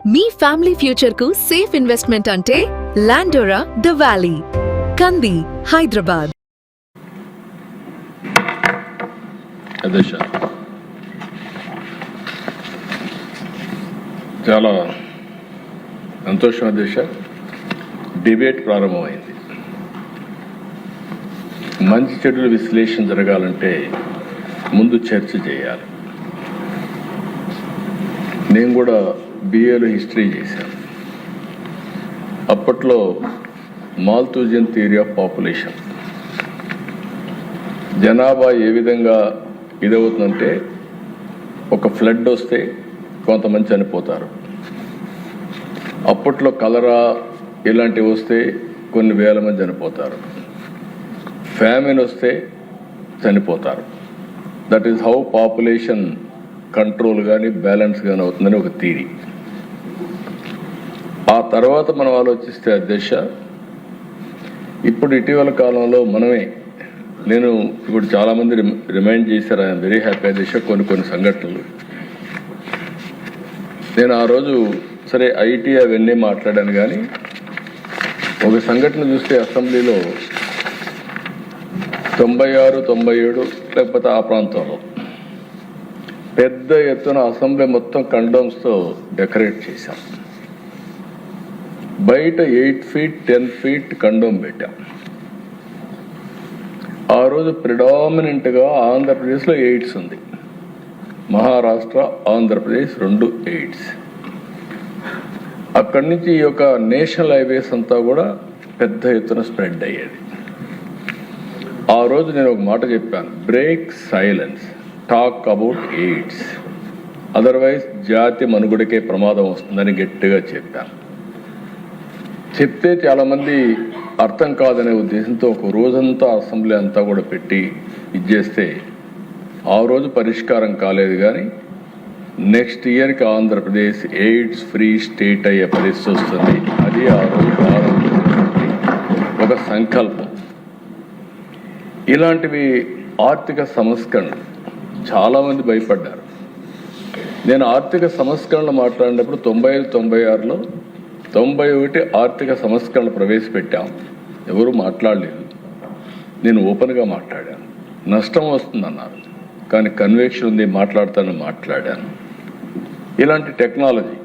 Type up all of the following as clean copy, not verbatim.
మీ family future కు safe investment అంటే లాండోరా the valley, కంది, హైదరాబాద్. అధ్యక్ష, చాలా సంతోషం అధ్యక్ష. డిబేట్ ప్రారంభమైంది. మంచి చెడుల విశ్లేషణ జరగాలంటే ముందు చర్చ చేయాలి. నేను కూడా బిఏలో హిస్టరీ చేశాను. అప్పట్లో మాల్తూజియన్ థియరీ ఆఫ్ పాపులేషన్, జనాభా ఏ విధంగా ఇదవుతుందంటే ఒక ఫ్లడ్ వస్తే కొంతమంది చనిపోతారు. అప్పట్లో కలరా ఇలాంటివి వస్తే కొన్ని వేల మంది చనిపోతారు. ఫ్యామిన్ వస్తే చనిపోతారు. That is how population control కానీ బ్యాలెన్స్ కానీ అవుతుందని ఒక థియరీ. ఆ తర్వాత మనం ఆలోచిస్తే అధ్యక్ష, ఇప్పుడు ఇటీవల కాలంలో నేను ఇప్పుడు చాలామంది రిమైండ్ చేశారు. ఐఎమ్ వెరీ హ్యాపీ అధ్యక్ష. కొన్ని సంఘటనలు నేను ఆ రోజు సరే ఐటీ అవన్నీ మాట్లాడాను, కానీ ఒక సంఘటన చూస్తే అసెంబ్లీలో 96, 97 లేకపోతే ఆ ప్రాంతంలో పెద్ద ఎత్తున అసెంబ్లీ మొత్తం కండోమ్స్తో డెకరేట్ చేశాం. బయట 8 feet 10 feet కండోమ్ పెట్టాం. ఆ రోజు ప్రిడామినెంట్గా ఆంధ్రప్రదేశ్లో ఎయిడ్స్ ఉంది. మహారాష్ట్ర, ఆంధ్రప్రదేశ్ 2 ఎయిడ్స్. అక్కడి నుంచి ఈ యొక్క నేషనల్ హైవేస్ అంతా కూడా పెద్ద ఎత్తున స్ప్రెడ్ అయ్యేది. ఆ రోజు నేను ఒక మాట చెప్పాను, break silence, talk about AIDS, otherwise జాతి మనుగడకే ప్రమాదం వస్తుందని గట్టిగా చెప్పాను. చెప్తే చాలామంది అర్థం కాదనే ఉద్దేశంతో ఒక రోజంతా అసెంబ్లీ అంతా కూడా పెట్టి ఇచ్చేస్తే ఆ రోజు పరిష్కారం కాలేదు. కానీ నెక్స్ట్ ఇయర్కి ఆంధ్రప్రదేశ్ ఎయిడ్స్ ఫ్రీ స్టేట్ అయ్యే పరిస్థితి వస్తుంది. అది ఆ రోజు ఒక సంకల్పం. ఇలాంటివి ఆర్థిక సంస్కరణ చాలామంది భయపడ్డారు. నేను ఆర్థిక సంస్కరణలు మాట్లాడినప్పుడు 95, 96లో 91 ఆర్థిక సంస్కరణలు ప్రవేశపెట్టాం. ఎవరు మాట్లాడలేదు. నేను ఓపెన్గా మాట్లాడాను. నష్టం వస్తుందన్నారు, కానీ కన్విక్షన్ ఉంది, మాట్లాడాను. ఇలాంటి టెక్నాలజీ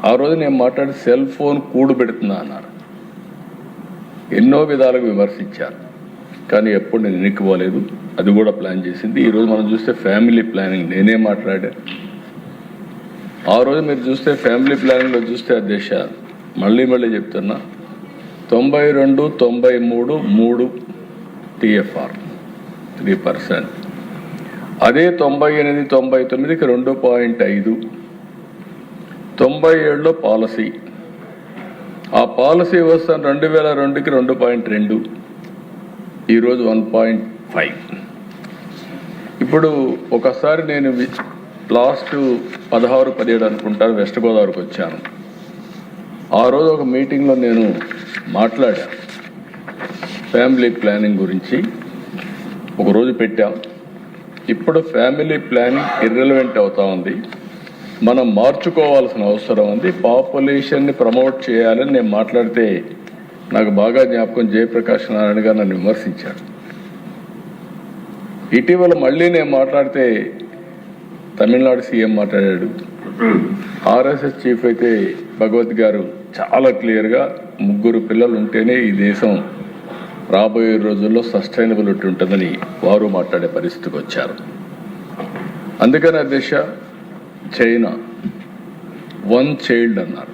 ఆ రోజు నేను మాట్లాడి సెల్ ఫోన్ కూడు పెడుతున్నా అన్నారు. ఎన్నో విధాలుగా విమర్శించారు, కానీ ఎప్పుడు నేను ఎన్నికపోలేదు. అది కూడా ప్లాన్ చేసింది. ఈరోజు మనం చూస్తే ఫ్యామిలీ ప్లానింగ్ నేనే మాట్లాడాను. ఆ రోజు మీరు చూస్తే ఫ్యామిలీ ప్లానింగ్లో చూస్తే అధ్యక్ష, మళ్ళీ చెప్తున్నా, 92, 93, 3 TFR 3%. అదే 98, 99కి 2.5, 97లో పాలసీ. ఆ పాలసీ వస్తాను 2002కి 2.2, ఈరోజు 1.5. ఇప్పుడు ఒకసారి నేను లాస్ట్ 16, 17 అనుకుంటాను వెస్ట్ గోదావరికి వచ్చాను. ఆ రోజు ఒక మీటింగ్లో నేను మాట్లాడాను ఫ్యామిలీ ప్లానింగ్ గురించి. ఒకరోజు పెట్టాం. ఇప్పుడు ఫ్యామిలీ ప్లానింగ్ ఇర్రెలవెంట్ అవుతా ఉంది. మనం మార్చుకోవాల్సిన అవసరం ఉంది. పాపులేషన్ని ప్రమోట్ చేయాలని నేను మాట్లాడితే నాకు బాగా జ్ఞాపకం, జయప్రకాష్ నారాయణ గారు నన్ను విమర్శించారు. ఇటీవల మళ్ళీ నేను మాట్లాడితే తమిళనాడు సీఎం మాట్లాడాడు. ఆర్ఎస్ఎస్ చీఫ్ అయితే భగవత్ గారు చాలా క్లియర్గా 3 పిల్లలు ఉంటేనే ఈ దేశం రాబోయే రోజుల్లో సస్టైనబిలిటీ ఉంటుందని వారు మాట్లాడే పరిస్థితికి వచ్చారు. అందుకని అధ్యక్ష, చైనా 1 child అన్నారు.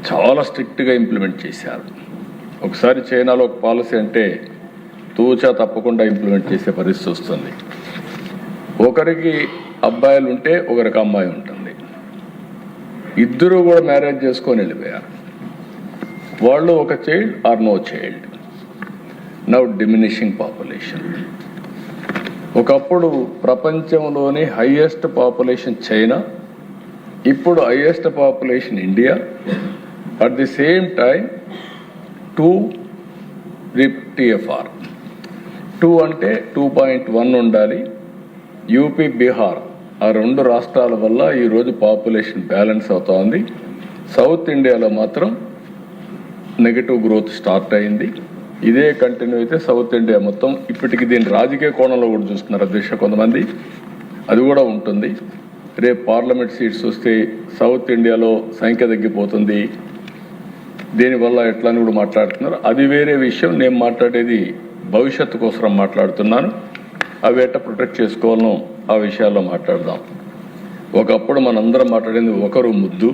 చాలా స్ట్రిక్ట్గా ఇంప్లిమెంట్ చేశారు. ఒకసారి చైనాలో ఒక పాలసీ అంటే తూచా తప్పకుండా ఇంప్లిమెంట్ చేసే పరిస్థితి వస్తుంది. ఒకరికి అబ్బాయిలు ఉంటే ఒకరికి అమ్మాయి ఉంటుంది. ఇద్దరు కూడా మ్యారేజ్ చేసుకొని వెళ్ళిపోయారు. వాళ్ళు ఒక child or no child. Now diminishing population. ఒకప్పుడు ప్రపంచంలోని హైయెస్ట్ పాపులేషన్ చైనా, ఇప్పుడు highest population India. At the same time 2 TFR. 2 అంటే 2.1 ఉండాలి. యూపీ, బీహార్ ఆ 2 రాష్ట్రాల వల్ల ఈరోజు పాపులేషన్ బ్యాలెన్స్ అవుతా ఉంది. సౌత్ ఇండియాలో మాత్రం నెగటివ్ గ్రోత్ స్టార్ట్ అయింది. ఇదే కంటిన్యూ అయితే సౌత్ ఇండియా మొత్తం ఇప్పటికి దీని రాజకీయ కోణంలో కూడా చూస్తున్నారు అధ్యక్ష కొంతమంది, అది కూడా ఉంటుంది. రేపు పార్లమెంట్ సీట్స్ వస్తే సౌత్ ఇండియాలో సంఖ్య తగ్గిపోతుంది, దీనివల్ల ఎట్లా అని కూడా మాట్లాడుతున్నారు. అది వేరే విషయం. నేను మాట్లాడేది భవిష్యత్తు కోసం మాట్లాడుతున్నాను. అవి ఎట్లా ప్రొటెక్ట్ చేసుకోవాలనో ఆ విషయాల్లో మాట్లాడదాం. ఒకప్పుడు మనందరం మాట్లాడింది ఒకరు ముద్దు,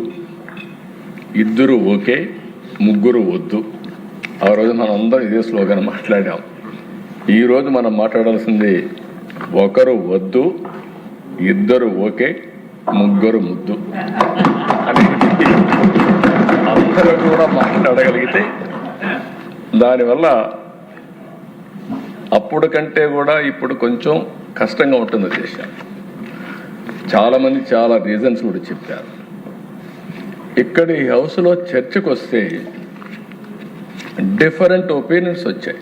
ఇద్దరు ఓకే, ముగ్గురు వద్దు. ఆ రోజు మనం అందరం ఇదే స్లోగన్ మాట్లాడాం. ఈరోజు మనం మాట్లాడాల్సింది ఒకరు వద్దు, ఇద్దరు ఓకే, ముగ్గురు ముద్దు అనేది అందరూ కూడా మాట్లాడగలిగితే దానివల్ల అప్పుడు కంటే కూడా ఇప్పుడు కొంచెం కష్టంగా ఉంటుంది దేశం. చాలామంది చాలా రీజన్స్ కూడా చెప్పారు. ఇక్కడ ఈ హౌస్లో చర్చకు వస్తే డిఫరెంట్ ఒపీనియన్స్ వచ్చాయి.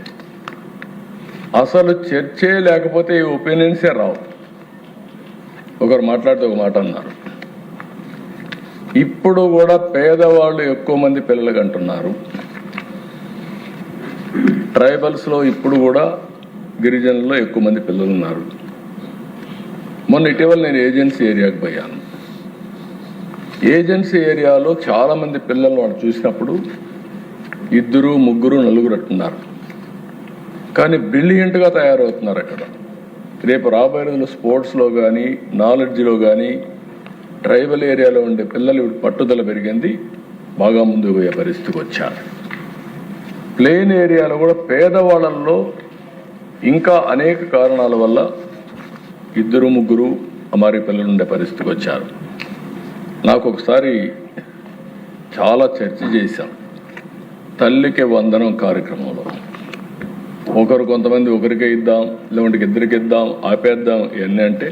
అసలు చర్చే లేకపోతే ఈ ఒపీనియన్సే రావు. ఒకరు మాట్లాడితే ఒక మాట అన్నారు, ఇప్పుడు కూడా పేదవాళ్ళు ఎక్కువ మంది పిల్లలు అంటున్నారు. ట్రైబల్స్లో ఇప్పుడు కూడా గిరిజనుల్లో ఎక్కువ మంది పిల్లలు ఉన్నారు. మొన్న ఇటీవల నేను ఏజెన్సీ ఏరియాకి పోయాను. ఏజెన్సీ ఏరియాలో చాలామంది పిల్లలు వాళ్ళు చూసినప్పుడు ఇద్దరు, ముగ్గురు, నలుగురు అంటున్నారు. కానీ బ్రిలియంట్గా తయారవుతున్నారు అక్కడ. రేపు రాబోయే రోజుల్లో స్పోర్ట్స్లో కానీ నాలెడ్జ్లో కానీ ట్రైబల్ ఏరియాలో ఉండే పిల్లలు పట్టుదల పెరిగింది, బాగా ముందుకు పోయే పరిస్థితికి వచ్చారు. ప్లేన్ ఏరియాలో కూడా పేదవాళ్ళల్లో ఇంకా అనేక కారణాల వల్ల ఇద్దరు, ముగ్గురు అమారీ పిల్లలు ఉండే పరిస్థితికి వచ్చారు. నాకు ఒకసారి చాలా చర్చ చేశాం తల్లికి వందనం కార్యక్రమంలో. కొంతమంది ఒకరికే ఇద్దాం, లేదంటే ఇద్దరికి ఇద్దాం, ఆపేద్దాం ఇవన్నీ అంటే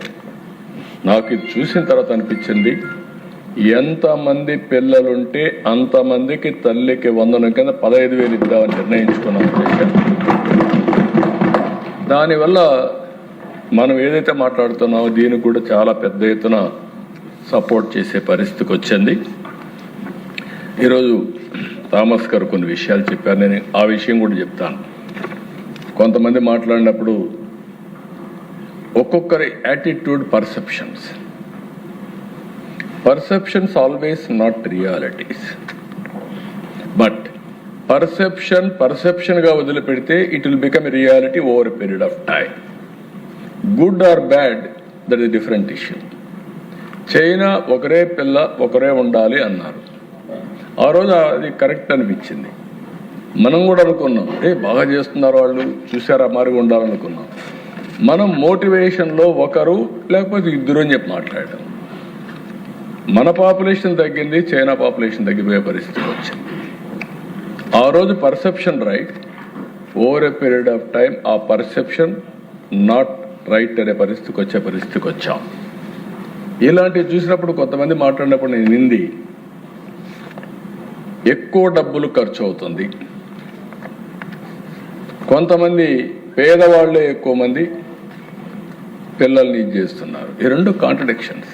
నాకు ఇది చూసిన తర్వాత అనిపించింది, ఎంతమంది పిల్లలుంటే అంతమందికి తల్లికి వందనం కింద 15,000 ఇద్దామని నిర్ణయించుకున్నాం. దానివల్ల మనం ఏదైతే మాట్లాడుతున్నామో దీనికి కూడా చాలా పెద్ద ఎత్తున సపోర్ట్ చేసే పరిస్థితికి వచ్చింది. ఈరోజు థామస్ గారు కొన్ని విషయాలు చెప్పారు, నేను ఆ విషయం కూడా చెప్తాను. కొంతమంది మాట్లాడినప్పుడు ఒక్కొక్కరి attitude, perceptions always not realities. But పర్సెప్షన్గా వదిలిపెడితే it will become a reality over a period of time. Good or bad, that is different issue. China ఒకరే పిల్ల ఒకరే ఉండాలి అన్నారు. ఆ రోజు అది కరెక్ట్ అనిపించింది. మనం కూడా అనుకున్నాం, బాగా చేస్తున్నారు వాళ్ళు, చూసారా మారిగా ఉండాలనుకున్నాం. మనం మోటివేషన్లో ఒకరు లేకపోతే ఇద్దరు అని చెప్పి మాట్లాడాం. మన పాపులేషన్ తగ్గింది, చైనా పాపులేషన్ తగ్గిపోయే పరిస్థితి వచ్చింది. ఆ రోజు perception right, over a period of time ఆ పర్సెప్షన్ నాట్ రైట్ అనే పరిస్థితికి వచ్చాం. ఇలాంటివి చూసినప్పుడు కొంతమంది మాట్లాడినప్పుడు నేను నింది ఎక్కువ డబ్బులు ఖర్చు అవుతుంది, కొంతమంది పేదవాళ్లే ఎక్కువ మంది పిల్లల్ని చేస్తున్నారు. ఈ రెండు కాంట్రడిక్షన్స్.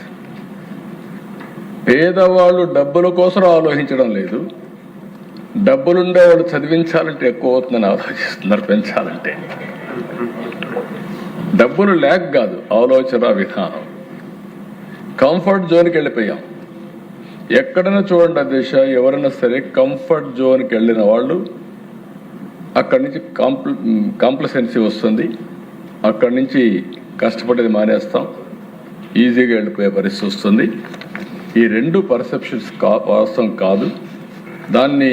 పేదవాళ్ళు డబ్బుల కోసం ఆలోచించడం లేదు, డబ్బులుండే వాళ్ళు చదివించాలంటే ఎక్కువ అవుతుందని ఆలోచిస్తున్నారు, పెంచాలంటే. డబ్బులు లేక కాదు, ఆలోచన విధానం. కంఫర్ట్ జోన్కి వెళ్ళిపోయాం. ఎక్కడైనా చూడండి దేశ, ఎవరైనా సరే కంఫర్ట్ జోన్కి వెళ్ళిన వాళ్ళు అక్కడి నుంచి కాంప్లసెన్సీ వస్తుంది, అక్కడి నుంచి కష్టపడేది మానేస్తాం, ఈజీగా వెళ్ళిపోయే పరిస్థితి వస్తుంది. ఈ రెండు పర్సెప్షన్స్ వాస్తవం కాదు. దాన్ని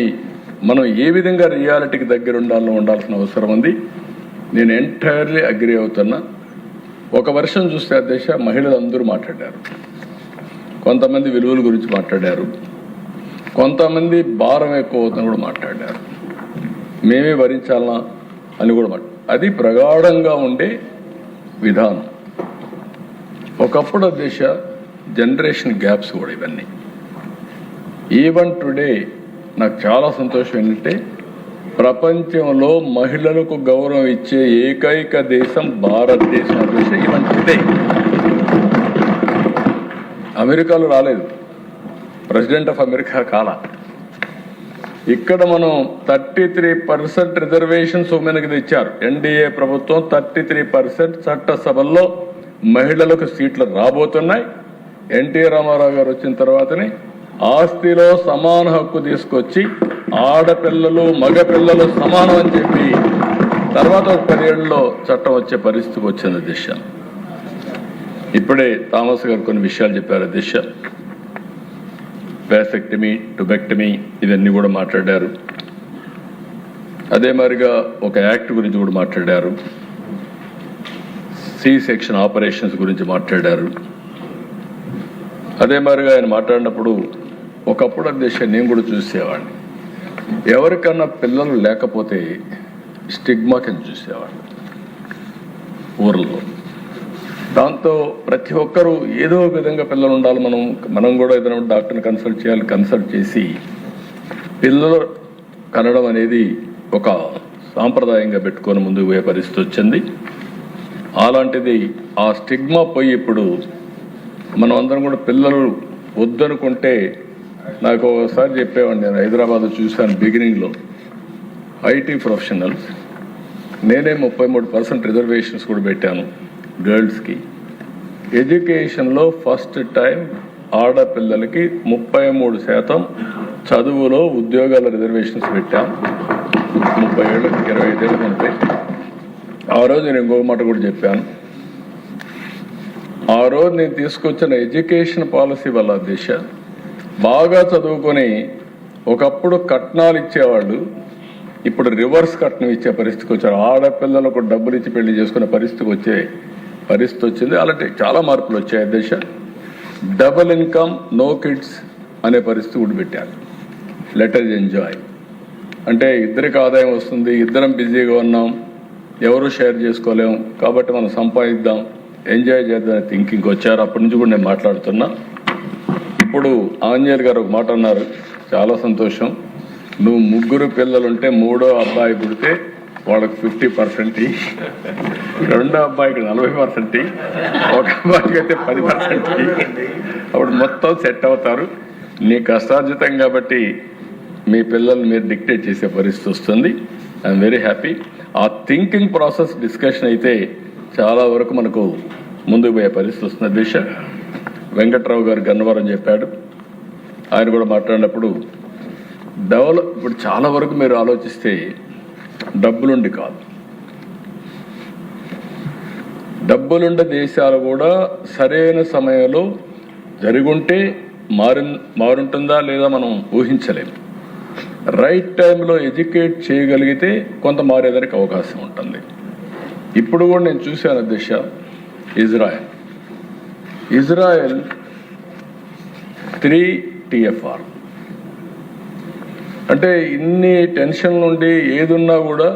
మనం ఏ విధంగా రియాలిటీకి దగ్గర ఉండాల్సిన అవసరం ఉంది. నేను ఎంటైర్లీ అగ్రీ అవుతున్నా. ఒక వర్షం చూస్తే అధ్యక్ష, మహిళలు అందరూ మాట్లాడారు. కొంతమంది విలువల గురించి మాట్లాడారు, కొంతమంది భారం ఎక్కువ అవుతుందని కూడా మాట్లాడారు. మేమే భరించాలనా అని కూడా అది ప్రగాఢంగా ఉండే విధానం. ఒకప్పుడు అధ్యక్ష జనరేషన్ గ్యాప్స్ కూడా ఇవన్నీ. ఈవెన్ టుడే నాకు చాలా సంతోషం ఏంటంటే ప్రపంచంలో మహిళలకు గౌరవం ఇచ్చే ఏకైక దేశం భారతదేశం అధ్యక్ష. ఈవెన్ టుడే అమెరికాలో రాలేదు, ప్రెసిడెంట్ ఆఫ్ అమెరికా కాల. ఇక్కడ మనం 33% రిజర్వేషన్స్ ఉమెన్కి తెచ్చారు. ఎన్డీఏ ప్రభుత్వం 33% చట్టసభల్లో మహిళలకు సీట్లు రాబోతున్నాయి. ఎన్టీ రామారావు గారు వచ్చిన తర్వాతనే ఆస్తిలో సమాన హక్కు తీసుకొచ్చి ఆడపిల్లలు మగపిల్లలు సమానం అని చెప్పి తర్వాత ఒక 10 ఏళ్లలో చట్టం వచ్చే పరిస్థితికి వచ్చింది దిశ. ఇప్పుడే థామస్ గారు కొన్ని విషయాలు చెప్పారు దిశ. వ్యాసెక్టమీ, టుబెక్టమీ ఇవన్నీ కూడా మాట్లాడారు. అదే మాదిరిగా ఒక యాక్ట్ గురించి కూడా మాట్లాడారు. సి సెక్షన్ ఆపరేషన్స్ గురించి మాట్లాడారు. అదే మాదిరిగా ఆయన మాట్లాడినప్పుడు ఒకప్పుడు అధ్యక్ష నేను కూడా చూసేవాడిని, ఎవరికన్నా పిల్లలు లేకపోతే స్టిగ్మా కింద చూసేవాడిని ఊర్లో. దాంతో ప్రతి ఒక్కరూ ఏదో ఒక విధంగా పిల్లలు ఉండాలి, మనం కూడా ఏదైనా డాక్టర్ని కన్సల్ట్ చేయాలి. కన్సల్ట్ చేసి పిల్లలు కనడం అనేది ఒక సాంప్రదాయంగా పెట్టుకొని ముందుకు పోయే పరిస్థితి వచ్చింది. అలాంటిది ఆ స్టిగ్మా పోయి ఇప్పుడు మనం అందరం కూడా పిల్లలు వద్దనుకుంటే, నాకు ఒకసారి చెప్పేవాడిని, నేను హైదరాబాద్లో చూశాను బిగినింగ్లో ఐటీ ప్రొఫెషనల్స్, నేనే 33% రిజర్వేషన్స్ కూడా పెట్టాను గర్ల్స్కి. ఎడ్యుకేషన్లో ఫస్ట్ టైం ఆడపిల్లలకి 33% చదువులో ఉద్యోగాల రిజర్వేషన్స్ పెట్టాం 30 ఏళ్ళకి 25 ఏళ్ళకి ఉంటే. ఆ రోజు నేను ఇంకొక మాట కూడా చెప్పాను, ఆ రోజు నేను తీసుకొచ్చిన ఎడ్యుకేషన్ పాలసీ వల్ల దిశ బాగా చదువుకొని ఒకప్పుడు కట్నాలు ఇచ్చేవాళ్ళు, ఇప్పుడు రివర్స్ కట్నం ఇచ్చే పరిస్థితికి వచ్చారు. ఆడపిల్లలకు డబ్బులు ఇచ్చి పెళ్లి చేసుకునే పరిస్థితి వచ్చింది. అలాంటి చాలా మార్పులు వచ్చాయి దిశ. డబుల్ ఇన్కమ్ నో కిడ్స్ అనే పరిస్థితి కూడా పెట్టారు. లెట్ us ఎంజాయ్ అంటే ఇద్దరికి ఆదాయం వస్తుంది, ఇద్దరం బిజీగా ఉన్నాం, ఎవరు షేర్ చేసుకోలేం, కాబట్టి మనం సంపాదిద్దాం, ఎంజాయ్ చేద్దాం థింకింగ్ వచ్చారు. అప్పటి నుంచి కూడా నేను మాట్లాడుతున్నా. ఇప్పుడు ఆంజనేయులు గారు ఒక మాట అన్నారు, చాలా సంతోషం. నువ్వు 3 పిల్లలుంటే 3వ అబ్బాయి పుడితే వాళ్ళకి 50%, 2వ అబ్బాయికి 40%, ఒక అబ్బాయికి అయితే 10%. అప్పుడు మొత్తం సెట్ అవుతారు. నీ కష్టార్జితం కాబట్టి మీ పిల్లల్ని మీరు డిక్టేట్ చేసే పరిస్థితి వస్తుంది. I'm very happy. ఆ థింకింగ్ ప్రాసెస్ డిస్కషన్ అయితే చాలా వరకు మనకు ముందుకు పోయే పరిస్థితి వస్తుంది. దిశ వెంకట్రావు గారు గన్నవరం చెప్పాడు, ఆయన కూడా మాట్లాడినప్పుడు ఇప్పుడు చాలా వరకు మీరు ఆలోచిస్తే డబ్బులుండి కాదు, డబ్బులుండే దేశాలు కూడా సరైన సమయంలో జరుగుంటే మారుంటుందా లేదా మనం ఊహించలేము. రైట్ టైంలో ఎడ్యుకేట్ చేయగలిగితే కొంత మారేదానికి అవకాశం ఉంటుంది. ఇప్పుడు కూడా నేను చూశాను దిశ, ఇజ్రాయెల్ 3 TFR అంటే ఇన్ని టెన్షన్ నుండి ఏదున్నా కూడా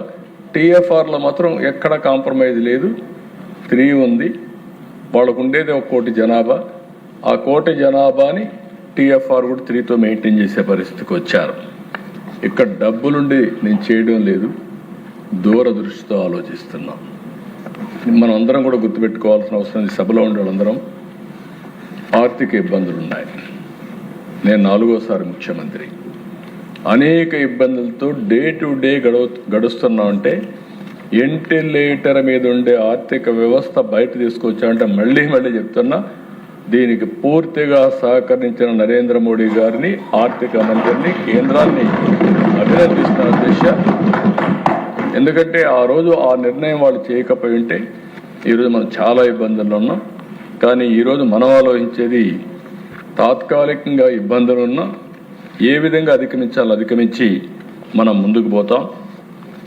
TFRలో మాత్రం ఎక్కడ కాంప్రమైజ్ లేదు. 3 ఉంది. వాళ్ళకు ఉండేది 1 కోటి జనాభా. ఆ 1 కోటి జనాభాని TFR కూడా 3తో మెయింటైన్ చేసే పరిస్థితికి వచ్చారు. ఇక్కడ డబ్బులుండి నేను చేయడం లేదు, దూరదృష్టితో ఆలోచిస్తున్నాం. మనం అందరం కూడా గుర్తుపెట్టుకోవాల్సిన అవసరం, సభలో ఉండే వాళ్ళందరం ఆర్థిక ఇబ్బందులు ఉన్నాయి. నేను 4వసారి ముఖ్యమంత్రి, అనేక ఇబ్బందులతో డే టు డే గడుస్తున్నామంటే వెంటిలేటర్ మీద ఉండే ఆర్థిక వ్యవస్థ బయట తీసుకొచ్చామంటే మళ్ళీ చెప్తున్నా, దీనికి పూర్తిగా సహకరించిన నరేంద్ర మోడీ గారిని, ఆర్థిక మంత్రిని, కేంద్రాన్ని అభినందిస్తున్న దిశ. ఎందుకంటే ఆ రోజు ఆ నిర్ణయం వాళ్ళు చేయకపోయి ఉంటే ఈరోజు మనం చాలా ఇబ్బందుల్లో ఉన్నాం. కానీ ఈరోజు మనం ఆలోచించేది తాత్కాలికంగా ఇబ్బందులు ఉన్నా ఏ విధంగా అధిగమించి మనం ముందుకు పోతాం.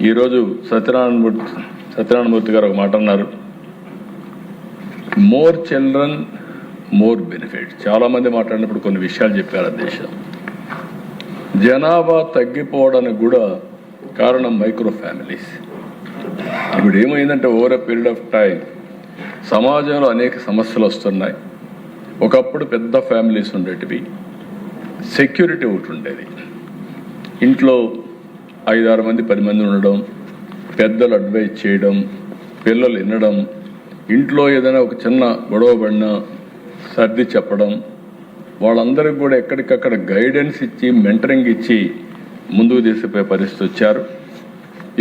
ఈరోజు సత్యనారాయణమూర్తి గారు ఒక మాట అన్నారు, మోర్ చిల్డ్రన్ మోర్ బెనిఫిట్. చాలామంది మాట్లాడినప్పుడు కొన్ని విషయాలు చెప్పారు. దేశం జనాభా తగ్గిపోవడానికి కూడా కారణం మైక్రో ఫ్యామిలీస్. ఇప్పుడు ఏమైందంటే over a period of time సమాజంలో అనేక సమస్యలు వస్తున్నాయి. ఒకప్పుడు పెద్ద ఫ్యామిలీస్ ఉండేటివి, సెక్యూరిటీ ఒకటి ఉండేది, ఇంట్లో 5-6 మంది 10 మంది ఉండడం, పెద్దలు అడ్వైజ్ చేయడం, పిల్లలు వినడం, ఇంట్లో ఏదైనా ఒక చిన్న గొడవ పడినా సర్ది చెప్పడం, వాళ్ళందరికీ కూడా ఎక్కడికక్కడ గైడెన్స్ ఇచ్చి మెంటరింగ్ ఇచ్చి ముందుకు తీసుకుపోయే పరిస్థితి వచ్చారు.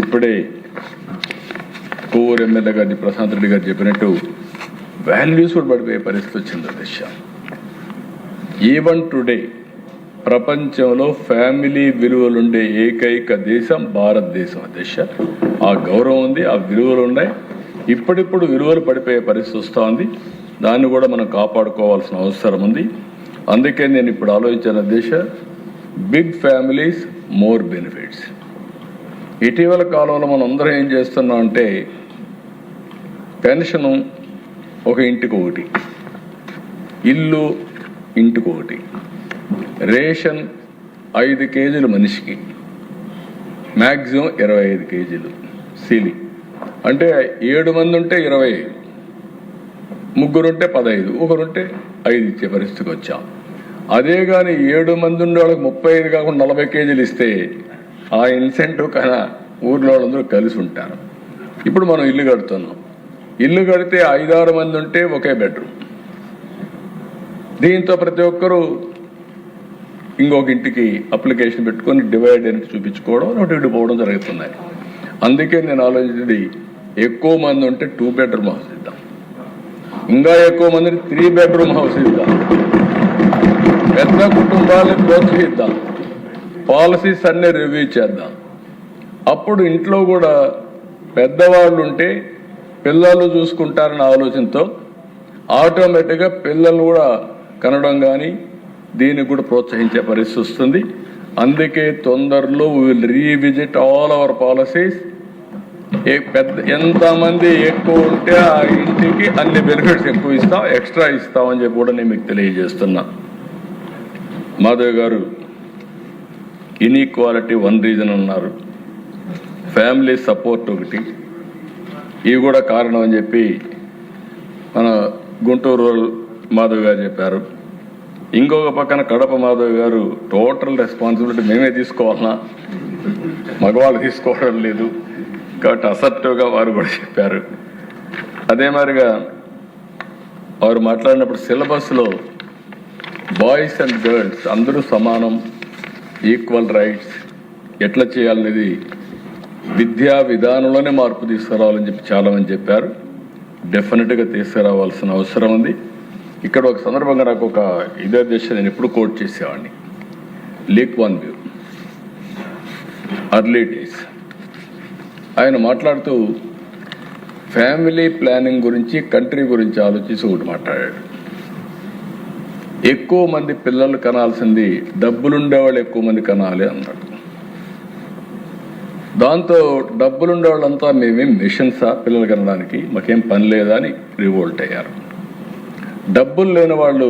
ఇప్పుడే కోవూరు ఎమ్మెల్యే గారి ప్రశాంత్ రెడ్డి గారు చెప్పినట్టు వాల్యూస్ కూడా పడిపోయే పరిస్థితి వచ్చింది దిశ. ఈవెన్ టుడే ప్రపంచంలో ఫ్యామిలీ విలువలుండే ఏకైక దేశం భారతదేశం దిశ. ఆ గౌరవం ఉంది, ఆ విలువలు ఉన్నాయి. ఇప్పుడిప్పుడు విలువలు పడిపోయే పరిస్థితి వస్తూ ఉంది. దాన్ని కూడా మనం కాపాడుకోవాల్సిన అవసరం ఉంది. అందుకే నేను ఇప్పుడు ఆలోచించిన దిశ, బిగ్ ఫ్యామిలీస్ మోర్ బెనిఫిట్స్. ఇటీవల కాలంలో మనం అందరం ఏం చేస్తున్నాం అంటే, పెన్షను ఒక ఇంటికి ఒకటి, ఇల్లు ఇంటికి ఒకటి, రేషన్ 5 కేజీలు మనిషికి, మ్యాక్సిమం 25 కేజీలు సిలి. అంటే 7 మంది ఉంటే 25, ముగ్గురుంటే 15, ఒకరుంటే 5 ఇచ్చే పరిస్థితికి వచ్చాం. అదే కానీ 7 మంది ఉండే వాళ్ళకి 35 కాకుండా 40 కేజీలు ఇస్తే ఆ ఇన్సెంటివ్ కన్నా ఊర్లో వాళ్ళందరూ కలిసి ఉంటారు. ఇప్పుడు మనం ఇల్లు కడుతున్నాం. ఇల్లు కడితే 5-6 మంది ఉంటే ఒకే బెడ్రూమ్. దీంతో ప్రతి ఒక్కరూ ఇంకొక ఇంటికి అప్లికేషన్ పెట్టుకొని డివైడ్ అని చూపించుకోవడం, నోటి పోవడం జరుగుతున్నాయి. అందుకే నేను ఆలోచించేది, ఎక్కువ మంది ఉంటే 2 బెడ్రూమ్ హౌస్ ఇద్దాం, ఇంకా ఎక్కువ మందిని 3 బెడ్రూమ్ హౌస్ ఇద్దాం, పెద్ద కుటుంబాలను ప్రోత్సహిద్దాం, పాలసీస్ అన్నీ రివ్యూ చేద్దాం. అప్పుడు ఇంట్లో కూడా పెద్దవాళ్ళు ఉంటే పిల్లలు చూసుకుంటారన్న ఆలోచనతో ఆటోమేటిక్గా పిల్లలు కూడా కనడం కానీ దీనికి కూడా ప్రోత్సహించే పరిస్థితి వస్తుంది. అందుకే తొందరలో we will revisit all our policies. ఎంతమంది ఎక్కువ ఉంటే ఆ ఇంటికి అన్ని బెనిఫిట్స్ ఎక్కువ ఇస్తాం, ఎక్స్ట్రా ఇస్తామని చెప్పి కూడా నేను మీకు తెలియజేస్తున్నా. మాధవ్ గారు ఇన్ఈక్వాలిటీ 1 రీజన్ అన్నారు, ఫ్యామిలీ సపోర్ట్ ఒకటి, ఇవి కూడా కారణం అని చెప్పి మన గుంటూరు మాధవ్ గారు చెప్పారు. ఇంకొక పక్కన కడప మాధవ్ గారు టోటల్ రెస్పాన్సిబిలిటీ మేమే తీసుకోవాలన్నా, మగవాళ్ళు తీసుకోవడం లేదు కాబట్టి అసర్టివ్గా వారు కూడా చెప్పారు. అదే మాదిరిగా వారు మాట్లాడినప్పుడు సిలబస్లో బాయ్స్ అండ్ గర్ల్స్ అందరూ సమానం, ఈక్వల్ రైట్స్ ఎట్లా చేయాలనేది విద్యా విధానంలోనే మార్పు తీసుకురావాలని చెప్పి చాలామంది చెప్పారు. డెఫినెట్గా తీసుకురావాల్సిన అవసరం ఉంది. ఇక్కడ ఒక సందర్భంగా నాకు ఒక ఇదే దేశం నేను ఎప్పుడు కోట్ చేసేవాడిని, leak one view early days. ఆయన మాట్లాడుతూ ఫ్యామిలీ ప్లానింగ్ గురించి, కంట్రీ గురించి ఆలోచించి ఒకటి మాట్లాడాడు. ఎక్కువ మంది పిల్లలు కనాల్సింది డబ్బులుండేవాళ్ళు ఎక్కువ మంది కనాలి అన్నాడు. దాంతో డబ్బులుండే వాళ్ళంతా మేమేం మిషన్సా పిల్లలు కనడానికి, మాకేం పని లేదా అని రివోల్ట్ అయ్యారు. డబ్బులు లేని వాళ్ళు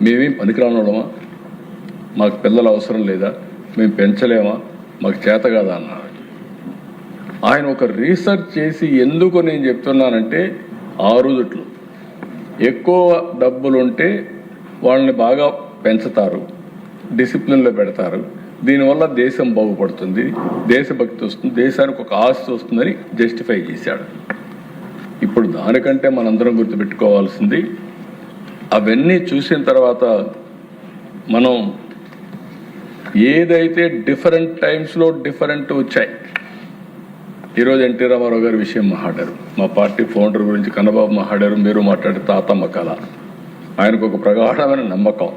మేమేం పనికిరాని వాళ్ళమా, మాకు పిల్లలు అవసరం లేదా, మేము పెంచలేమా, మాకు చేత కాదా అన్నారు. ఆయన ఒక రీసెర్చ్ చేసి ఎందుకు నేను చెప్తున్నానంటే, ఆ రోజుట్లో ఎక్కువ డబ్బులుంటే వాళ్ళని బాగా పెంచుతారు, డిసిప్లిన్లో పెడతారు, దీనివల్ల దేశం బాగుపడుతుంది, దేశభక్తి వస్తుంది, దేశానికి ఒక ఆస్తి వస్తుందని జస్టిఫై చేశాడు. ఇప్పుడు దానికంటే మనందరం గుర్తుపెట్టుకోవాల్సింది, అవన్నీ చూసిన తర్వాత మనం ఏదైతే డిఫరెంట్ టైమ్స్లో డిఫరెంట్ వచ్చాయి. ఈరోజు ఎన్టీ రామారావు గారి విషయం మాట్లాడారు, మా పార్టీ ఫౌండర్ గురించి కన్నబాబు మాట్లాడారు, మీరు మాట్లాడే తాతమ్మ కళ. ఆయనకు ఒక ప్రగాఢమైన నమ్మకం.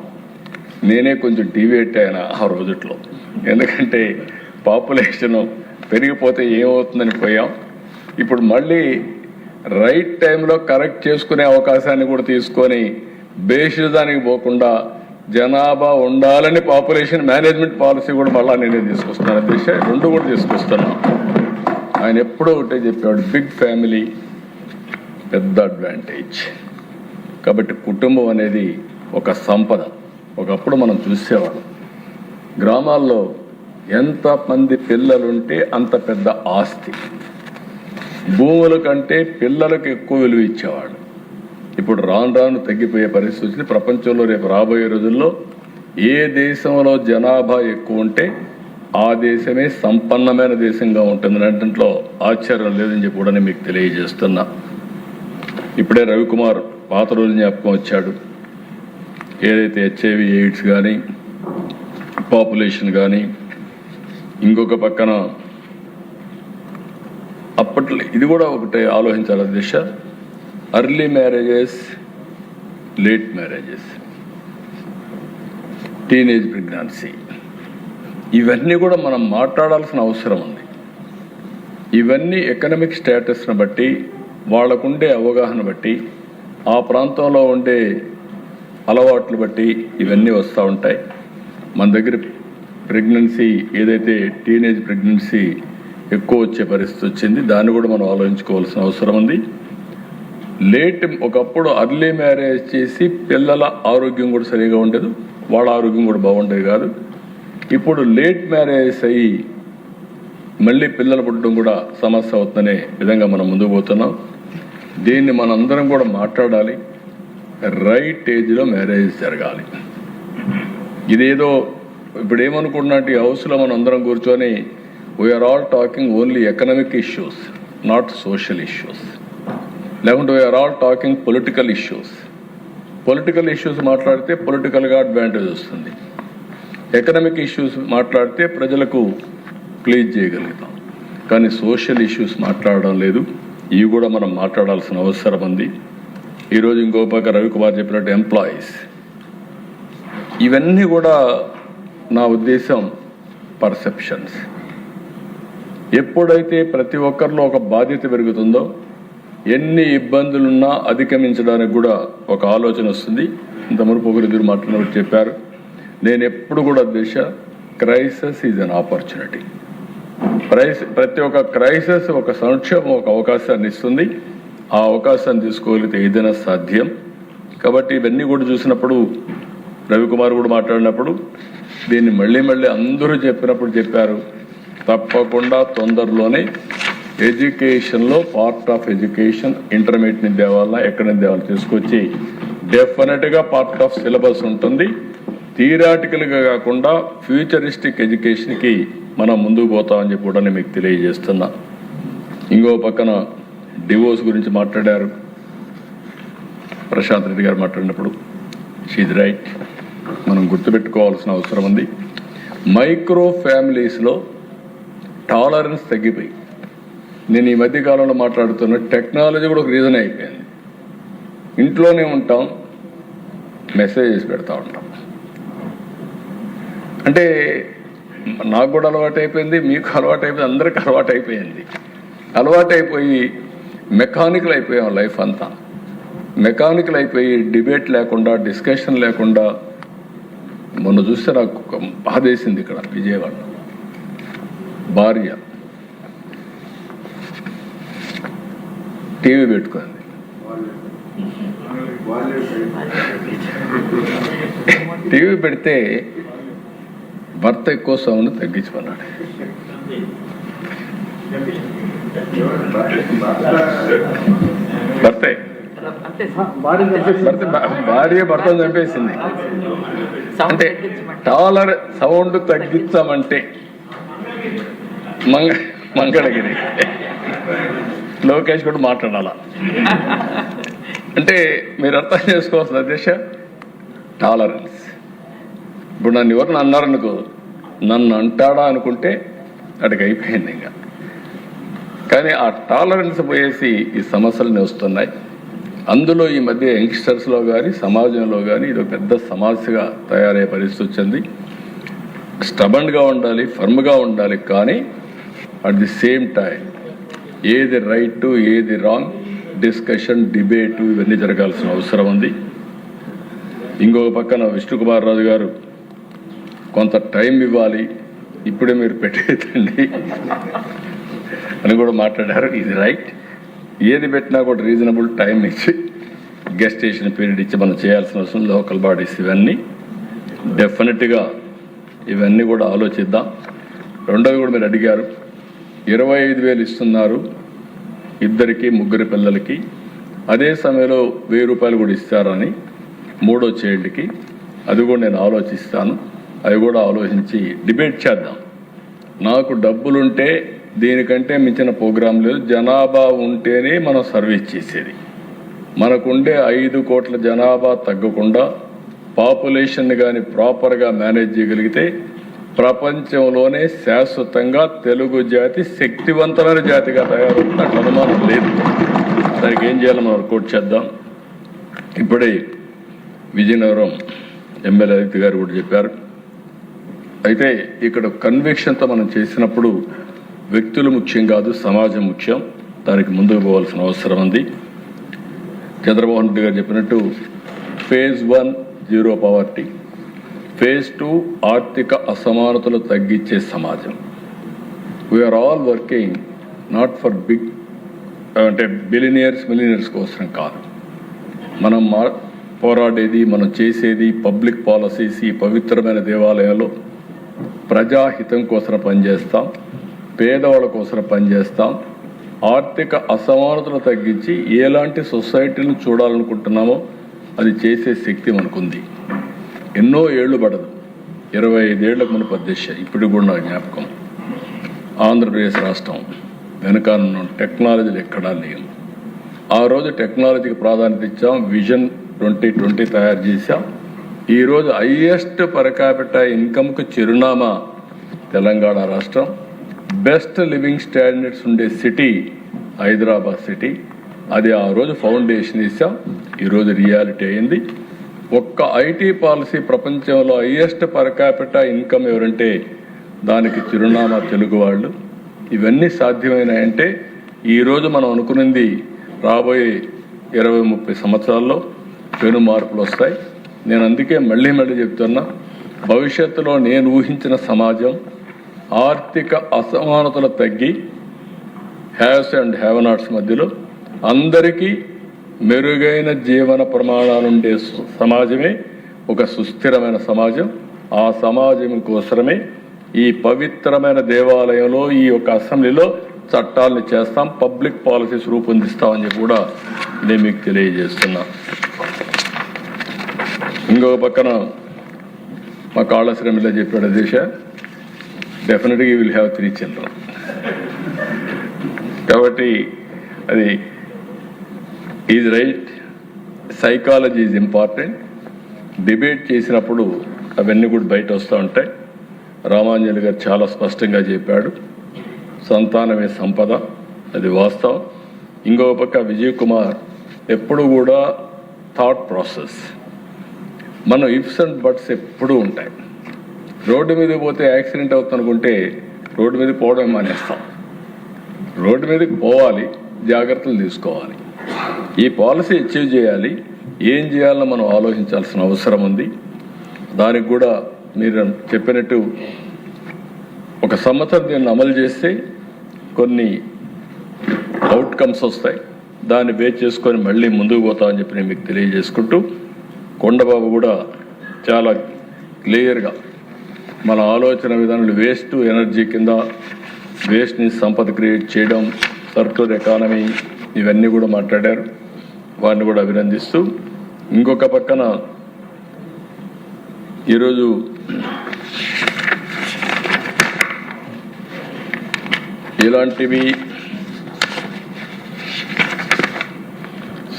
నేనే కొంచెం డీవియేట్ అయిన ఆ రోజుట్లో, ఎందుకంటే పాపులేషన్ పెరిగిపోతే ఏమవుతుందని పోయాం. ఇప్పుడు మళ్ళీ రైట్ టైంలో కరెక్ట్ చేసుకునే అవకాశాన్ని కూడా తీసుకొని బేషిజానికి పోకుండా జనాభా ఉండాలని పాపులేషన్ మేనేజ్మెంట్ పాలసీ కూడా మళ్ళీ నేనే తీసుకొస్తున్నాను. దిశ 2 కూడా తీసుకొస్తున్నాను. ఆయన ఎప్పుడో ఒకటే చెప్పాడు, బిగ్ ఫ్యామిలీ పెద్ద అడ్వాంటేజ్. కాబట్టి కుటుంబం అనేది ఒక సంపద. ఒకప్పుడు మనం చూసేవాళ్ళం, గ్రామాల్లో ఎంతమంది పిల్లలుంటే అంత పెద్ద ఆస్తి, భూముల కంటే పిల్లలకు ఎక్కువ విలువ ఇచ్చేవాడు. ఇప్పుడు రాను రాను తగ్గిపోయే పరిస్థితి వచ్చింది. ప్రపంచంలో రేపు రాబోయే రోజుల్లో ఏ దేశంలో జనాభా ఎక్కువ ఉంటే ఆ దేశమే సంపన్నమైన దేశంగా ఉంటుంది, దాంట్లో ఆశ్చర్యం లేదని చెప్పి కూడా మీకు తెలియజేస్తున్నా. ఇప్పుడే రవికుమార్ పాత రోజులు జ్ఞాపకం వచ్చాడు. ఏదైతే హెచ్ఐవి ఎయిడ్స్ కానీ పాపులేషన్ కానీ ఇంకొక పక్కన అప్పట్లో ఇది కూడా ఒకటే ఆలోచించాలి దిశ, early marriages, late marriages, teenage pregnancy, ఇవన్నీ కూడా మనం మాట్లాడాల్సిన అవసరం ఉంది. ఇవన్నీ ఎకనామిక్ స్టేటస్ను బట్టి, వాళ్ళకుండే అవగాహన బట్టి, ఆ ప్రాంతంలో ఉండే అలవాట్లు బట్టి ఇవన్నీ వస్తూ ఉంటాయి. మన దగ్గర ప్రెగ్నెన్సీ ఏదైతే టీనేజ్ ప్రెగ్నెన్సీ ఎక్కువ వచ్చే పరిస్థితి వచ్చింది, దాన్ని కూడా మనం ఆలోచించుకోవాల్సిన అవసరం ఉంది. ఒకప్పుడు అర్లీ మ్యారేజ్ చేసి పిల్లల ఆరోగ్యం కూడా సరిగా ఉండదు, వాళ్ళ ఆరోగ్యం కూడా బాగుండేది కాదు. ఇప్పుడు లేట్ మ్యారేజ్ అయ్యి మళ్ళీ పిల్లలు పుట్టడం కూడా సమస్య అవుతుందనే విధంగా మనం ముందుకు పోతున్నాం. దీన్ని మనందరం కూడా మాట్లాడాలి. రైట్ ఏజ్లో మ్యారేజ్ జరగాలి. ఇదేదో ఇప్పుడు ఏమనుకుంటున్నట్టు ఈ హౌస్లో మనం అందరం కూర్చొని we are all talking only economic issues, not social issues. లేకుంటే we are all talking political issues. Political issues మాట్లాడితే పొలిటికల్గా అడ్వాంటేజ్ వస్తుంది. ఎకనామిక్ ఇష్యూస్ మాట్లాడితే ప్రజలకు ప్లీజ్ చేయగలుగుతాం. కానీ సోషల్ ఇష్యూస్ మాట్లాడడం లేదు. ఇవి కూడా మనం మాట్లాడాల్సిన అవసరం ఉంది. ఈరోజు ఇంకో పక్క రవికుమార్ చెప్పినట్టు ఎంప్లాయీస్, ఇవన్నీ కూడా నా ఉద్దేశం పర్సెప్షన్స్. ఎప్పుడైతే ప్రతి ఒక్కరిలో ఒక బాధ్యత పెరుగుతుందో, ఎన్ని ఇబ్బందులున్నా అధిగమించడానికి కూడా ఒక ఆలోచన వస్తుంది. ఇంత మునుపు ఒకరిద్దరు మాట్లాడినప్పుడు చెప్పారు, నేను ఎప్పుడు కూడా క్రైసిస్ ఈజ్ అన్ ఆపర్చునిటీ. ప్రతి ఒక్క క్రైసిస్ ఒక సంక్షోభం ఒక అవకాశాన్ని ఇస్తుంది. ఆ అవకాశాన్ని తీసుకోగలిగితే ఏదైనా సాధ్యం. కాబట్టి ఇవన్నీ కూడా చూసినప్పుడు రవికుమార్ కూడా మాట్లాడినప్పుడు దీన్ని మళ్ళీ అందరూ చెప్పారు, తప్పకుండా తొందరలోనే ఎడ్యుకేషన్లో పార్ట్ ఆఫ్ ఎడ్యుకేషన్ ఇంటర్మీడియట్ని దేవాలన్నా ఎక్కడిని దేవాలని తీసుకొచ్చి డెఫినెట్గా పార్ట్ ఆఫ్ సిలబస్ ఉంటుంది. థియరాటికల్గా కాకుండా ఫ్యూచరిస్టిక్ ఎడ్యుకేషన్కి మనం ముందుకు పోతామని చెప్పి కూడా నేను మీకు తెలియజేస్తున్నా. ఇంకో పక్కన డివోర్స్ గురించి మాట్లాడారు ప్రశాంత్ రెడ్డి గారు మాట్లాడినప్పుడు. She's right. మనం గుర్తుపెట్టుకోవాల్సిన అవసరం ఉంది. మైక్రో ఫ్యామిలీస్లో టాలరెన్స్ తగ్గిపోయి, నేను ఈ మధ్య కాలంలో మాట్లాడుతున్న టెక్నాలజీ కూడా ఒక రీజన్ అయిపోయింది. ఇంట్లోనే ఉంటాం, మెసేజెస్ పెడతా ఉంటాం. అంటే నాకు కూడా అలవాటు అయిపోయింది, మీకు అలవాటు అయిపోయింది, అందరికీ అలవాటు అయిపోయింది. అలవాటు అయిపోయి మెకానికల్ అయిపోయాం. లైఫ్ అంతా మెకానికల్ అయిపోయి డిబేట్ లేకుండా, డిస్కషన్ లేకుండా. మొన్న చూస్తే నాకు బాధేసింది. ఇక్కడ విజయవాడ భార్య టీవీ పెట్టుకుంది. టీవీ పెడితే భర్త ఎక్కువ సౌండ్ తగ్గించుకున్నాడు. భార్య భర్తను చంపేసింది. అంటే సౌండ్ తగ్గించామంటే మంగళగిరి లోకేష్ కూడా మాట్లాడాలా. అంటే మీరు అర్థం చేసుకోవాల్సిన దిశ టాలరెన్స్. ఇప్పుడు నన్ను ఎవరిని అన్నారనుకో, నన్ను అంటాడా అనుకుంటే అడిగి అయిపోయింది ఇంకా. కానీ ఆ టాలరెన్స్ పోయేసి ఈ సమస్యలని వస్తున్నాయి. అందులో ఈ మధ్య యంగ్స్టర్స్లో కానీ సమాజంలో కానీ ఇది ఒక పెద్ద సమస్యగా తయారయ్యే పరిస్థితి వచ్చింది. స్టబన్గా ఉండాలి, ఫర్మ్గా ఉండాలి, కానీ అట్ ది సేమ్ టైం ఏది రైట్ ఏది రాంగ్ డిస్కషన్, డిబేటు ఇవన్నీ జరగాల్సిన అవసరం ఉంది. ఇంకొక పక్కన విష్ణుకుమార్ రాజు గారు కొంత టైం ఇవ్వాలి, ఇప్పుడే మీరు పెట్టేదండి అని కూడా మాట్లాడారు. ఇది రైట్. ఏది పెట్టినా కూడా రీజనబుల్ టైం ఇచ్చి గెస్టేషన్ పీరియడ్ ఇచ్చి మనం చేయాల్సిన అవసరం. లోకల్ బాడీస్ ఇవన్నీ డెఫినెట్గా ఇవన్నీ కూడా ఆలోచిద్దాం. రెండోది కూడా మీరు అడిగారు, 25,000 ఇస్తున్నారు ఇద్దరికి ముగ్గురు పిల్లలకి, అదే సమయంలో 1,000 రూపాయలు కూడా ఇస్తారని మూడో చైల్డ్కి. అది కూడా నేను ఆలోచిస్తాను. అవి కూడా ఆలోచించి డిబేట్ చేద్దాం. నాకు డబ్బులుంటే దీనికంటే మించిన ప్రోగ్రాం లేదు. జనాభా ఉంటేనే మనం సర్వీస్ చేసేది. మనకుండే 5 కోట్ల జనాభా తగ్గకుండా పాపులేషన్ కానీ ప్రాపర్గా మేనేజ్ చేయగలిగితే ప్రపంచంలోనే శాశ్వతంగా తెలుగు జాతి శక్తివంతమైన జాతిగా తయారవుతుంది. నాకు అనుమానం లేదు. దానికి ఏం చేయాలో మనం వర్కౌట్ చేద్దాం. ఇప్పుడే విజయనగరం ఎమ్మెల్యే అదితి గారు కూడా చెప్పారు. అయితే ఇక్కడ కన్విక్షన్తో మనం చేసినప్పుడు వ్యక్తులు ముఖ్యం కాదు, సమాజం ముఖ్యం. దానికి ముందుకు పోవాల్సిన అవసరం ఉంది. చంద్రబాబు నాయుడు గారు చెప్పినట్టు ఫేజ్ 1 జీరో పవర్టీ, ఫేజ్ 2 ఆర్థిక అసమానతలు తగ్గించే సమాజం. We are all working not for big అంటే బిలినియర్స్ మిలినియర్స్ కోసం కాదు. మనం పోరాడేది, మనం చేసేది పబ్లిక్ పాలసీస్. ఈ పవిత్రమైన దేవాలయంలో ప్రజాహితం కోసం పనిచేస్తాం, పేదవాళ్ళ కోసం పనిచేస్తాం. ఆర్థిక అసమానతలు తగ్గించి ఎలాంటి సొసైటీని చూడాలనుకుంటున్నామో అది చేసే శక్తి మనకుంది. ఎన్నో ఏళ్ళు పడదు, 25 ఏళ్లకు మునుపు అధ్యక్ష, ఇప్పుడు కూడా నాకు జ్ఞాపకం. ఆంధ్రప్రదేశ్ రాష్ట్రం వెనుకాల టెక్నాలజీలు ఎక్కడా లేవు. ఆ రోజు టెక్నాలజీకి ప్రాధాన్యత ఇచ్చాం, విజన్ 2020 తయారు చేశాం. ఈరోజు హైయెస్ట్ పర్ క్యాపిటల్ ఇన్కమ్కు చిరునామా తెలంగాణ రాష్ట్రం. బెస్ట్ లివింగ్ స్టాండర్డ్స్ ఉండే సిటీ హైదరాబాద్ సిటీ. అది ఆ రోజు ఫౌండేషన్ ఇచ్చాం, ఈరోజు రియాలిటీ అయింది. ఒక్క ఐటీ పాలసీ ప్రపంచంలో హైయెస్ట్ పర్ క్యాపిటల్ ఇన్కమ్ ఎవరంటే దానికి చిరునామా తెలుగు వాళ్ళు. ఇవన్నీ సాధ్యమైనాయంటే ఈరోజు మనం అనుకున్నది రాబోయే 20-30 సంవత్సరాల్లో పెను మార్పులు వస్తాయి. నేను అందుకే మళ్ళీ చెప్తున్నా, భవిష్యత్తులో నేను ఊహించిన సమాజం ఆర్థిక అసమానతలు తగ్గి హ్యావ్స్ అండ్ హ్యావ్ నాట్స్ మధ్యలో అందరికీ మెరుగైన జీవన ప్రమాణాలుండే సమాజమే ఒక సుస్థిరమైన సమాజం. ఆ సమాజం కోసమే ఈ పవిత్రమైన దేవాలయంలో ఈ యొక్క అసెంబ్లీలో చట్టాలను చేస్తాం, పబ్లిక్ పాలసీస్ రూపొందిస్తామని చెప్పి కూడా నేను మీకు తెలియజేస్తున్నా. ఇంకొక పక్కన మా కాళశ్రమిలో చెప్పాడు దేశ, డెఫినెట్గా యూ విల్ హ్యావ్ 3 చిల్డ్రన్. కాబట్టి అది is right. Psychology is important. Debate చేసినప్పుడు అవన్నీ కూడా బయట వస్తూ ఉంటాయి. రామాంజలి గారు చాలా స్పష్టంగా చెప్పాడు, సంతానమే సంపద, అది వాస్తవం. ఇంకొక పక్క విజయ్ కుమార్ ఎప్పుడు కూడా థాట్ ప్రాసెస్, మనం ఇఫ్స్ అండ్ బట్స్ ఎప్పుడూ ఉంటాయి. రోడ్డు మీద పోతే యాక్సిడెంట్ అవుతుంది అనుకుంటే రోడ్డు మీద పోవడం మానేస్తాం. రోడ్డు మీదకి పోవాలి, జాగ్రత్తలు తీసుకోవాలి. ఈ పాలసీ అచీవ్ చేయాలి, ఏం చేయాలో మనం ఆలోచించాల్సిన అవసరం ఉంది. దానికి కూడా మీరు చెప్పినట్టు 1 సంవత్సరం దీన్ని అమలు చేస్తే కొన్ని అవుట్కమ్స్ వస్తాయి. దాన్ని బేస్ చేసుకొని మళ్ళీ ముందుకు పోతామని చెప్పి నేను మీకు తెలియజేసుకుంటూ, కొండబాబు కూడా చాలా క్లియర్గా మన ఆలోచన విధానాలు వేస్ట్ టు ఎనర్జీ కింద వేస్ట్ని సంపద క్రియేట్ చేయడం, సర్క్యులర్ ఎకానమీ, ఇవన్నీ కూడా మాట్లాడారు. వారిని కూడా అభినందిస్తూ, ఇంకొక పక్కన ఈరోజు ఇలాంటివి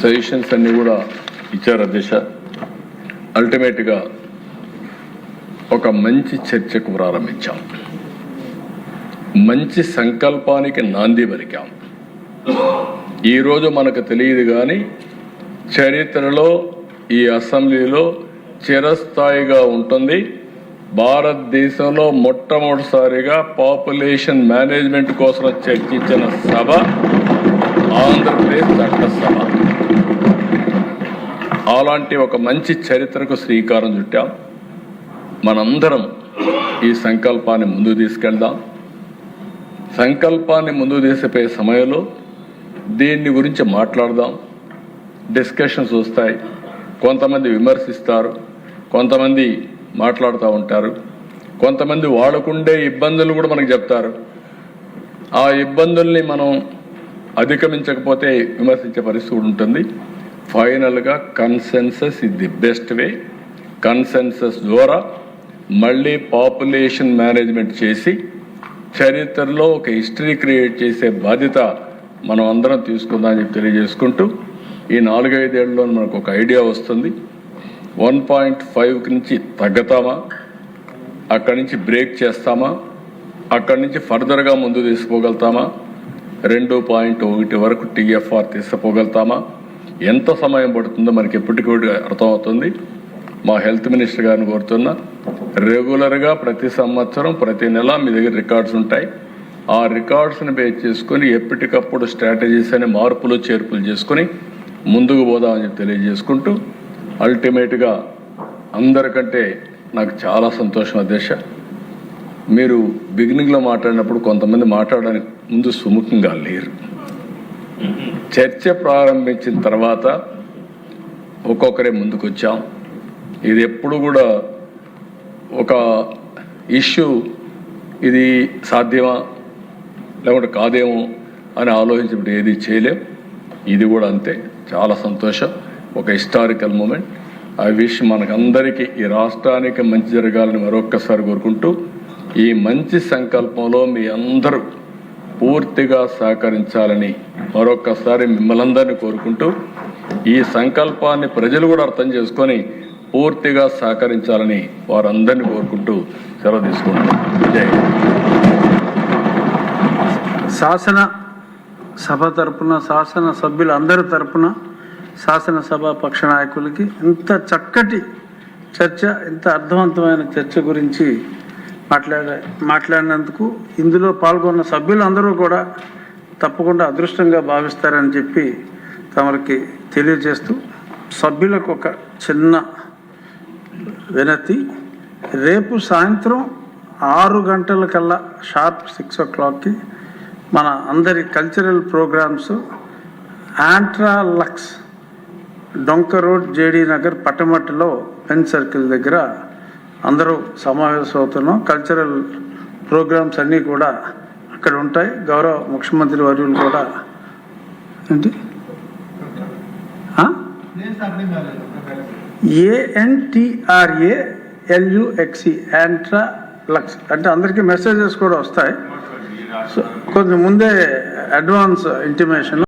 సజెషన్స్ అన్నీ కూడా ఇచ్చారు అధ్యక్ష. అల్టిమేట్గా ఒక మంచి చర్చకు ప్రారంభించాం, మంచి సంకల్పానికి నాంది పలికాం. ఈరోజు మనకు తెలియదు కానీ చరిత్రలో ఈ అసెంబ్లీలో చిరస్థాయిగా ఉంటుంది. భారతదేశంలో మొట్టమొదటిసారిగా పాపులేషన్ మేనేజ్మెంట్ కోసం చర్చించిన సభ ఆంధ్రప్రదేశ్ చట్టసభ. అలాంటి ఒక మంచి చరిత్రకు శ్రీకారం చుట్టాం. మనందరం ఈ సంకల్పాన్ని ముందుకు తీసుకెళ్దాం. సంకల్పాన్ని ముందుకు తీసుకుపోయే సమయంలో దీన్ని గురించి మాట్లాడదాం. డిస్కషన్స్ వస్తాయి, కొంతమంది విమర్శిస్తారు, కొంతమంది మాట్లాడుతూ ఉంటారు, కొంతమంది వాళ్ళకుండే ఇబ్బందులు కూడా మనకు చెప్తారు. ఆ ఇబ్బందుల్ని మనం అధిగమించకపోతే విమర్శించే పరిస్థితి ఉంటుంది. ఫైనల్గా consensus is the best way. Consensus ద్వారా మళ్ళీ పాపులేషన్ మేనేజ్మెంట్ చేసి చరిత్రలో ఒక హిస్టరీ క్రియేట్ చేసే బాధ్యత మనం అందరం తీసుకుందామని చెప్పి తెలియజేసుకుంటూ, ఈ 4-5 ఏళ్ళలో మనకు ఒక ఐడియా వస్తుంది. 1.5 నుంచి తగ్గుతామా, అక్కడి నుంచి బ్రేక్ చేస్తామా, అక్కడి నుంచి ఫర్దర్గా ముందు తీసుకుపోగలుగుతామా, 2.1 వరకు TFR తీసుకుపోగలుగుతామా, ఎంత సమయం పడుతుందో మనకి ఎప్పటికీ అర్థమవుతుంది. మా హెల్త్ మినిస్టర్ గారిని కోరుతున్నా, రెగ్యులర్గా ప్రతి సంవత్సరం ప్రతి నెల మీ దగ్గర రికార్డ్స్ ఉంటాయి. ఆ రికార్డ్స్ని బేస్ చేసుకొని ఎప్పటికప్పుడు స్ట్రాటజీస్ అని మార్పులు చేర్పులు చేసుకొని ముందుకు పోదామని తెలియజేసుకుంటూ, అల్టిమేట్గా అందరికంటే నాకు చాలా సంతోషం అధ్యక్ష, మీరు బిగినింగ్లో మాట్లాడినప్పుడు కొంతమంది మాట్లాడడానికి ముందు సుముఖంగా లేరు. చర్చ ప్రారంభించిన తర్వాత ఒక్కొక్కరే ముందుకు వచ్చాం. ఇది ఎప్పుడు కూడా ఒక ఇష్యూ ఇది సాధ్యమా లేకుంటే కాదేమో అని ఆలోచించినప్పుడు ఏది చేయలేం. ఇది కూడా అంతే. చాలా సంతోషం, ఒక హిస్టారికల్ మూమెంట్. ఐ విష్ మనకందరికీ ఈ రాష్ట్రానికి మంచి జరగాలని మరొక్కసారి కోరుకుంటూ, ఈ మంచి సంకల్పంలో మీ అందరూ పూర్తిగా సహకరించాలని మరొక్కసారి మిమ్మల్ని అందరినీ కోరుకుంటూ, ఈ సంకల్పాన్ని ప్రజలు కూడా అర్థం చేసుకొని పూర్తిగా సహకరించాలని వారందరినీ కోరుకుంటూ సెలవు తీసుకుంటాం. జై శాసన సభ తరపున, శాసన సభ్యులందరి తరపున, శాసనసభ పక్ష నాయకులకి ఇంత చక్కటి చర్చ, ఇంత అర్థవంతమైన చర్చ గురించి మాట్లాడినందుకు ఇందులో పాల్గొన్న సభ్యులందరూ కూడా తప్పకుండా అదృష్టంగా భావిస్తారని చెప్పి తమరికి తెలియజేస్తూ, సభ్యులకు ఒక చిన్న వినతి. రేపు సాయంత్రం 6 గంటలకల్లా షార్ప్ 6 o'clockకి మన అందరి కల్చరల్ ప్రోగ్రామ్స్ ఆంట్రా లక్స్ డొంక రోడ్, JD నగర్, పట్టమట్టులో పెన్ సర్కిల్ దగ్గర అందరూ సమావేశం అవుతున్నాం. కల్చరల్ ప్రోగ్రామ్స్ అన్నీ కూడా అక్కడ ఉంటాయి. గౌరవ ముఖ్యమంత్రి వర్యులు కూడా ఏంటి ANTRALUXE ఆంట్రా లక్స్ అంటే అందరికీ మెసేజెస్ కూడా వస్తాయి. సో కొంచెం ముందే అడ్వాన్స్ ఇంటిమేషన్